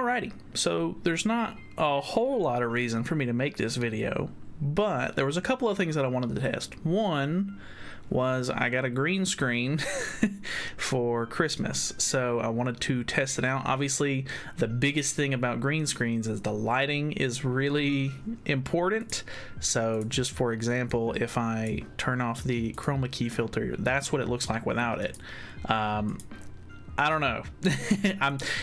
Alrighty, so there's not a whole lot of reason for me to make this video, but there was a couple of things that I wanted to test. One was I got a green screen for Christmas, so I wanted to test it out. Obviously, the biggest thing about green screens is the lighting is really important. So just for example, if I turn off the chroma key filter, that's what it looks like without it. I don't know.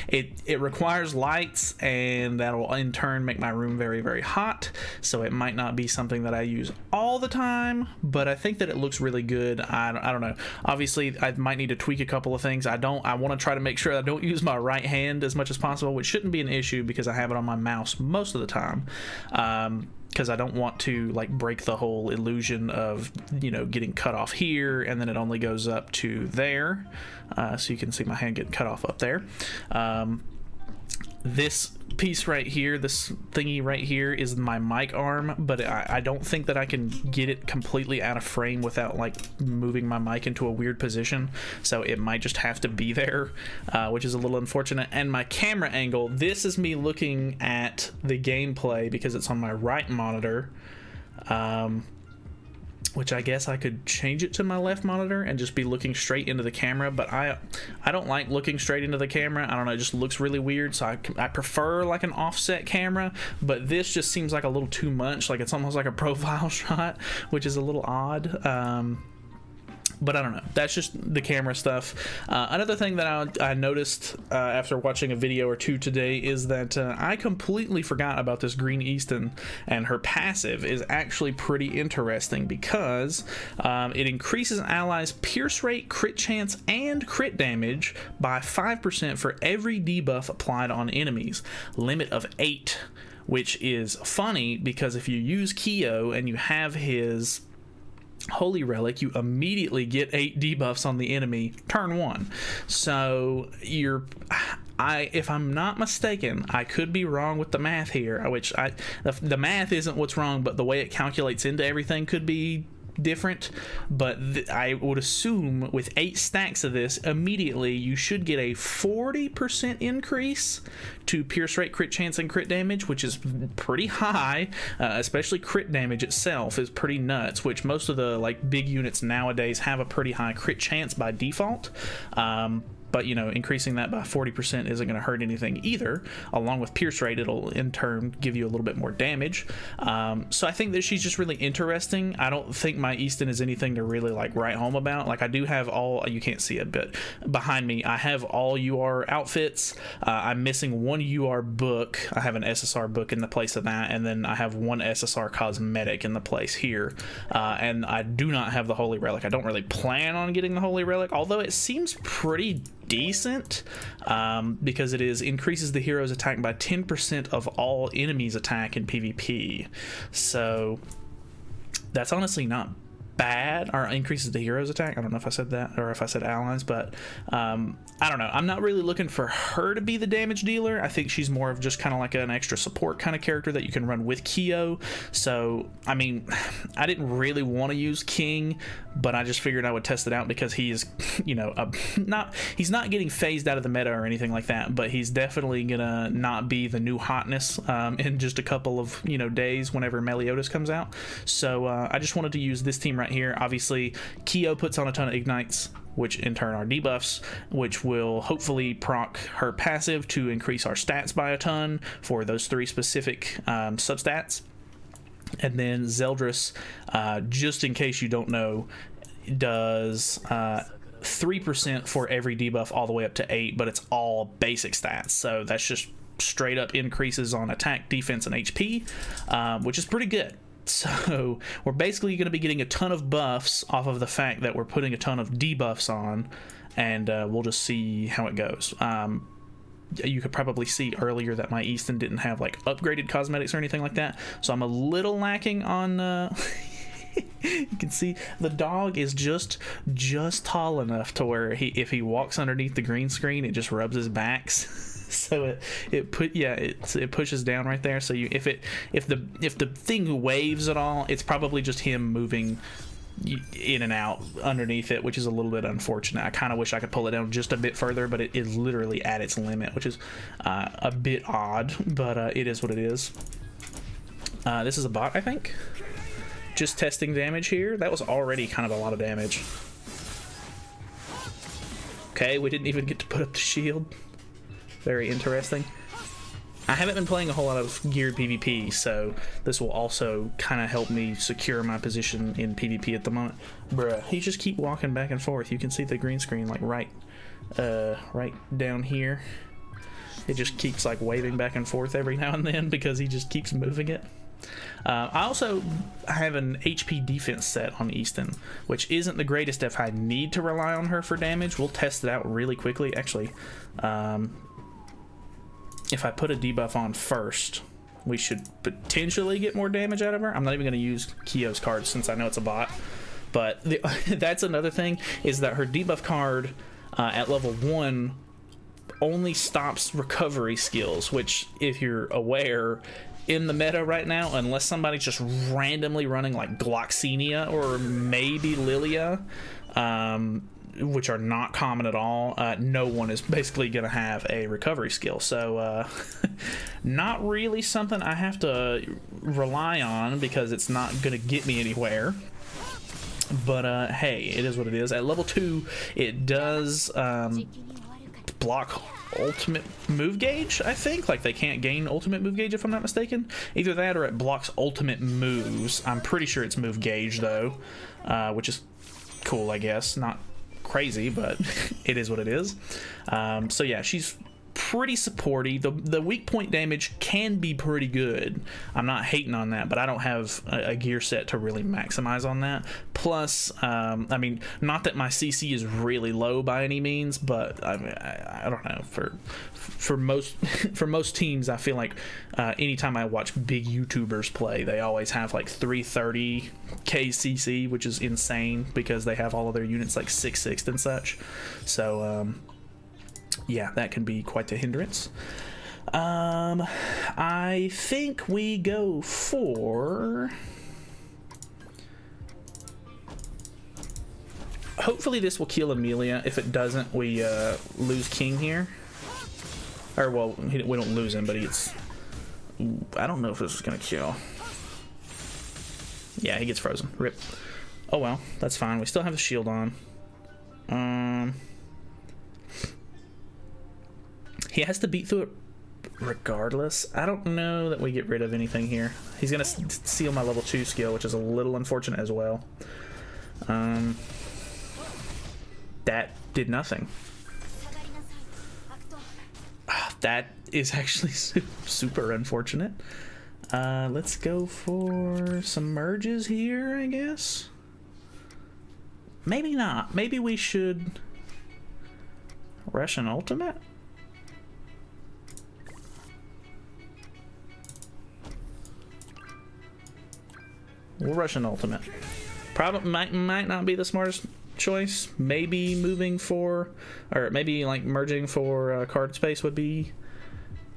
It requires lights, and that'll in turn make my room very, very hot. So it might not be something that I use all the time, but I think that it looks really good. I don't know. Obviously, I might need to tweak a couple of things. I want to try to make sure I don't use my right hand as much as possible, which shouldn't be an issue because I have it on my mouse most of the time. Because I don't want to like break the whole illusion of, you know, getting cut off here and then it only goes up to there. So you can see my hand getting cut off up there. This piece right here, this thingy right here is my mic arm, but I don't think that I can get it completely out of frame without like moving my mic into a weird position, so it might just have to be there, which is a little unfortunate. And my camera angle, this is me looking at the gameplay because it's on my right monitor, which I guess I could change it to my left monitor and just be looking straight into the camera, but I don't like looking straight into the camera. I don't know, it just looks really weird, so I prefer like an offset camera, but this just seems like a little too much, like it's almost like a profile shot, which is a little odd. But I don't know, that's just the camera stuff. Another thing that I noticed after watching a video or two today is that I completely forgot about this green Easton, and her passive is actually pretty interesting because it increases allies' pierce rate, crit chance, and crit damage by 5% for every debuff applied on enemies. Limit of 8, which is funny because if you use Kyo and you have his Holy Relic, you immediately get 8 debuffs on the enemy turn 1. So if I'm not mistaken, I could be wrong with the math here, which the math isn't what's wrong, but the way it calculates into everything could be different. But I would assume with 8 stacks of this, immediately you should get a 40% increase to pierce rate, crit chance, and crit damage, which is pretty high. Especially crit damage itself is pretty nuts, which most of the like big units nowadays have a pretty high crit chance by default. But, you know, increasing that by 40% isn't going to hurt anything either. Along with pierce rate, it'll in turn give you a little bit more damage. So I think that she's just really interesting. I don't think my Easton is anything to really like write home about. Like I do have all, you can't see it, but behind me, I have all UR outfits. I'm missing one UR book. I have an SSR book in the place of that. And then I have one SSR cosmetic in the place here. And I do not have the Holy Relic. I don't really plan on getting the Holy Relic, although it seems pretty decent because it increases the hero's attack by 10% of all enemies attack in PvP, so that's honestly not bad. Or increases the hero's attack. I don't know if I said that or if I said allies, but I don't know. I'm not really looking for her to be the damage dealer. I think she's more of just kind of like an extra support kind of character that you can run with Kyo. So I mean, I didn't really want to use King, but I just figured I would test it out because he's, you know, he's not getting phased out of the meta or anything like that, but he's definitely gonna not be the new hotness in just a couple of, you know, days whenever Meliodas comes out. So I just wanted to use this team right here. Obviously, Kyo puts on a ton of ignites, which in turn are debuffs, which will hopefully proc her passive to increase our stats by a ton for those 3 specific substats. And then Zeldris, just in case you don't know, does 3% for every debuff all the way up to 8, but it's all basic stats. So that's just straight up increases on attack, defense, and HP, which is pretty good. So we're basically going to be getting a ton of buffs off of the fact that we're putting a ton of debuffs on, and we'll just see how it goes. You could probably see earlier that my Easton didn't have like upgraded cosmetics or anything like that, so I'm a little lacking on you can see the dog is just tall enough to where if he walks underneath the green screen, it just rubs his back. So it pushes down right there. So if the thing waves at all, it's probably just him moving in and out underneath it, which is a little bit unfortunate. I kind of wish I could pull it down just a bit further, but it is literally at its limit, which is a bit odd, but it is what it is. This is a bot, I think. Just testing damage here. That was already kind of a lot of damage. Okay, we didn't even get to put up the shield. Very interesting. I haven't been playing a whole lot of geared PvP, so this will also kind of help me secure my position in PvP at the moment. Bruh, you just keep walking back and forth. You can see the green screen like right down here. It just keeps like waving back and forth every now and then because he just keeps moving it. I also have an HP defense set on Easton, which isn't the greatest if I need to rely on her for damage. We'll test it out really quickly. Actually, if I put a debuff on first, we should potentially get more damage out of her. I'm not even going to use Kyo's card since I know it's a bot. But that's another thing, is that her debuff card at level 1 only stops recovery skills, which, if you're aware, in the meta right now, unless somebody's just randomly running like Gloxenia or maybe Lilia, which are not common at all, no one is basically going to have a recovery skill. So not really something I have to rely on because it's not going to get me anywhere. But hey, it is what it is. At level 2, it does block ultimate move gauge, I think. Like, they can't gain ultimate move gauge if I'm not mistaken. Either that or it blocks ultimate moves. I'm pretty sure it's move gauge though, which is cool, I guess. Not crazy, but it is what it is. So yeah, she's pretty supporty. The weak point damage can be pretty good. I'm not hating on that, but I don't have a gear set to really maximize on that. Plus, I mean, not that my CC is really low by any means, but I mean, I don't know. For most teams, I feel like anytime I watch big YouTubers play, they always have like 330k CC, which is insane because they have all of their units like 6/6 and such. So yeah, that can be quite the hindrance. I think we go for... Hopefully this will kill Amelia. If it doesn't, we lose King here. Or, well, we don't lose him, but he gets... I don't know if this is going to kill. Yeah, he gets frozen. Rip. Oh well, that's fine. We still have the shield on. He has to beat through it regardless. I don't know that we get rid of anything here. He's going to seal my level 2 skill, which is a little unfortunate as well. That did nothing. That is actually super unfortunate. Let's go for some merges here, I guess. Maybe not. Maybe we should rush an ultimate? We'll rush an ultimate. Probably might not be the smartest choice. Maybe moving for, or maybe like merging for card space would be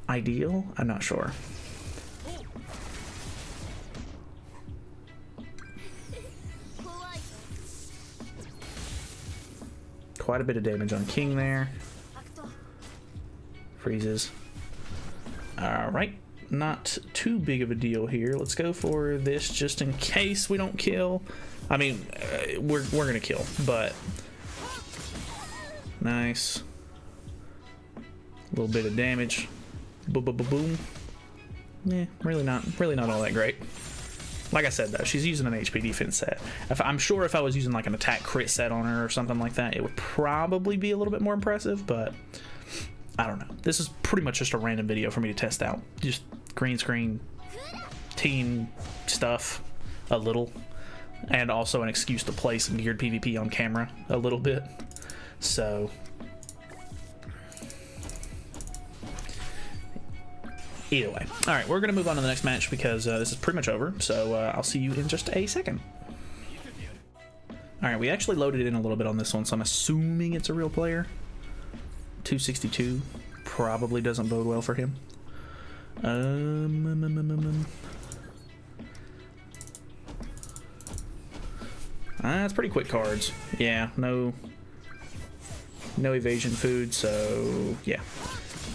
ideal. I'm not sure. Quite a bit of damage on King there. Freezes. All right. Not too big of a deal here. Let's go for this just in case we don't kill. I mean, we're gonna kill, but nice. A little bit of damage. Boom, boom, boom, boom. Yeah, really not all that great. Like I said though, she's using an HP defense set. I'm sure if I was using like an attack crit set on her or something like that, it would probably be a little bit more impressive, but I don't know. This is pretty much just a random video for me to test out. Just green screen, team stuff, a little, and also an excuse to play some geared PvP on camera a little bit. So, either way. All right, we're going to move on to the next match because this is pretty much over. So I'll see you in just a second. All right, we actually loaded in a little bit on this one, so I'm assuming it's a real player. 262 probably doesn't bode well for him. That's pretty quick cards. Yeah, no evasion food, so yeah.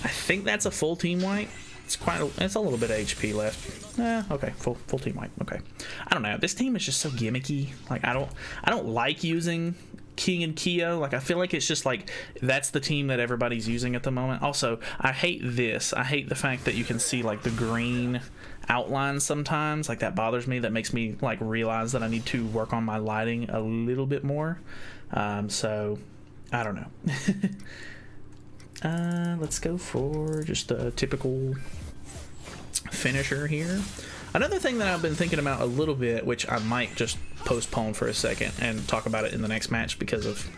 I think that's a full team wipe. It's a little bit of HP left. Okay, full team wipe. Okay. I don't know. This team is just so gimmicky. Like I don't like using King and Kyo. Like I feel like it's just like that's the team that everybody's using at the moment. Also, I hate this. I hate the fact that you can see like the green outlines sometimes. Like that bothers me. That makes me like realize that I need to work on my lighting a little bit more. So I don't know. Let's go for just a typical finisher here. Another thing that I've been thinking about a little bit, which I might just postpone for a second and talk about it in the next match because of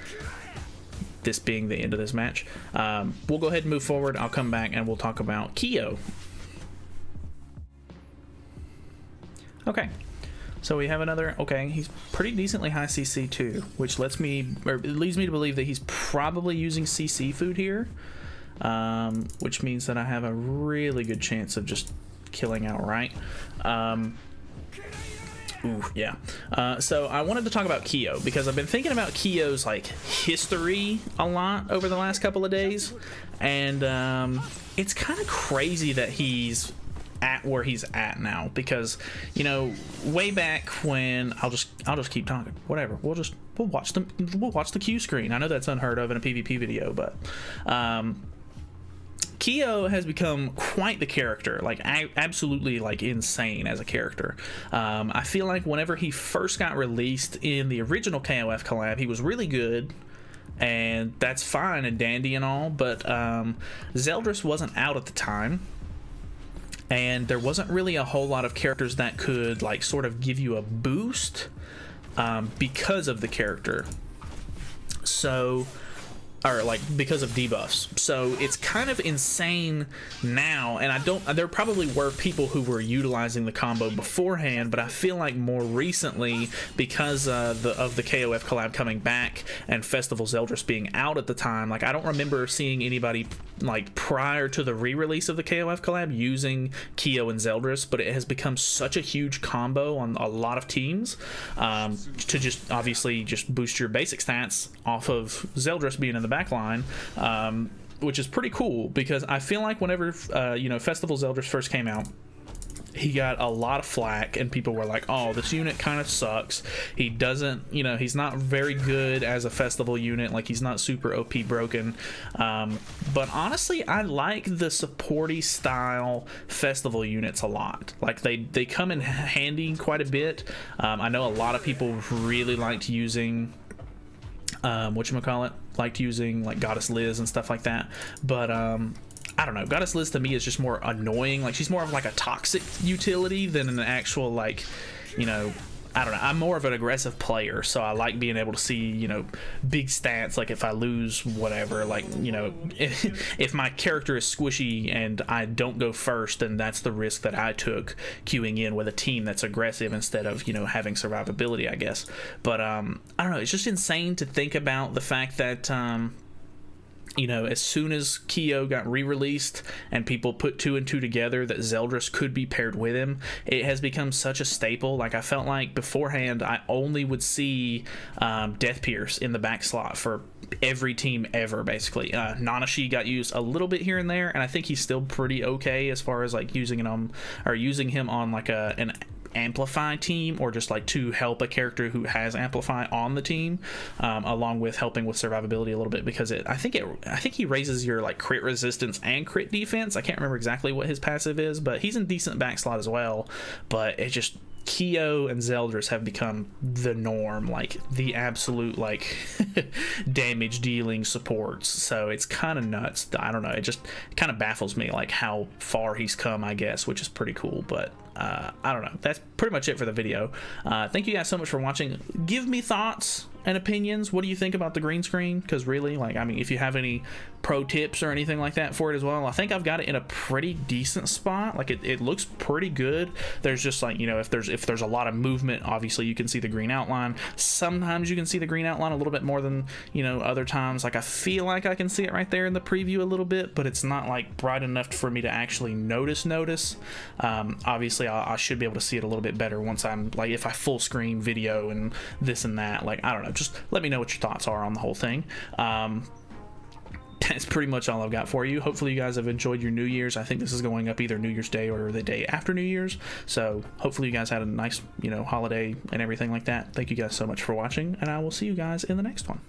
this being the end of this match. We'll go ahead and move forward. I'll come back and we'll talk about Kyo. Okay. So we have another, okay, he's pretty decently high CC too, which leads me to believe that he's probably using CC food here, which means that I have a really good chance of just killing outright. Ooh, yeah. So I wanted to talk about Kyo because I've been thinking about Kyo's like history a lot over the last couple of days, and it's kind of crazy that he's at where he's at now, because you know, way back when I'll just keep talking, whatever, we'll watch the Q screen. I know that's unheard of in a PvP video, but Kyo has become quite the character, like absolutely like insane as a character. I feel like whenever he first got released in the original KOF collab, he was really good, and that's fine and dandy and all, but Zeldris wasn't out at the time, and there wasn't really a whole lot of characters that could like sort of give you a boost because of the character, so, or like because of debuffs. So it's kind of insane now, and there probably were people who were utilizing the combo beforehand, but I feel like more recently, because of the KOF collab coming back and Festival Zeldris being out at the time, like I don't remember seeing anybody like prior to the re-release of the KOF collab using Kyo and Zeldris, but it has become such a huge combo on a lot of teams to just obviously just boost your basic stats off of Zeldris being in the backline, which is pretty cool, because I feel like whenever you know, Festival Zeldris first came out, he got a lot of flack, and people were like, oh, this unit kind of sucks. He doesn't, you know, he's not very good as a festival unit, like he's not super OP broken. But honestly, I like the supporty style festival units a lot. Like they come in handy quite a bit. I know a lot of people really liked using liked using like Goddess Liz and stuff like that, but I don't know, Goddess Liz to me is just more annoying. Like she's more of like a toxic utility than an actual, like, you know, I don't know, I'm more of an aggressive player, so I like being able to see, you know, big stats. Like if I lose whatever, like, you know, if my character is squishy and I don't go first, then that's the risk that I took queuing in with a team that's aggressive instead of, you know, having survivability, I guess. But I don't know, it's just insane to think about the fact that you know, as soon as Kyo got re-released and people put two and two together that Zeldris could be paired with him, it has become such a staple. Like I felt like beforehand I only would see Death Pierce in the back slot for every team ever, basically. Nanashi got used a little bit here and there, and I think he's still pretty okay as far as like using him on like an amplify team, or just like to help a character who has amplify on the team, along with helping with survivability a little bit, because I think he raises your like crit resistance and crit defense. I can't remember exactly what his passive is, but he's in decent back slot as well. But it just, Kyo and Zeldris have become the norm, like the absolute like damage dealing supports. So it's kind of nuts. I don't know, it just kind of baffles me like how far he's come, I guess, which is pretty cool. But I don't know, that's pretty much it for the video. Thank you guys so much for watching. Give me thoughts and opinions. What do you think about the green screen? Because really, like, I mean, if you have any pro tips or anything like that for it as well. I think I've got it in a pretty decent spot. Like it looks pretty good. There's just like, you know, if there's a lot of movement, obviously you can see the green outline. Sometimes you can see the green outline a little bit more than, you know, other times. Like I feel like I can see it right there in the preview a little bit, but it's not like bright enough for me to actually notice. Obviously I should be able to see it a little bit better once I'm like, if I full screen video and this and that. Like, I don't know, just let me know what your thoughts are on the whole thing. That's pretty much all I've got for you. Hopefully you guys have enjoyed your New Year's. I think this is going up either New Year's Day or the day after New Year's. So hopefully you guys had a nice, you know, holiday and everything like that. Thank you guys so much for watching, and I will see you guys in the next one.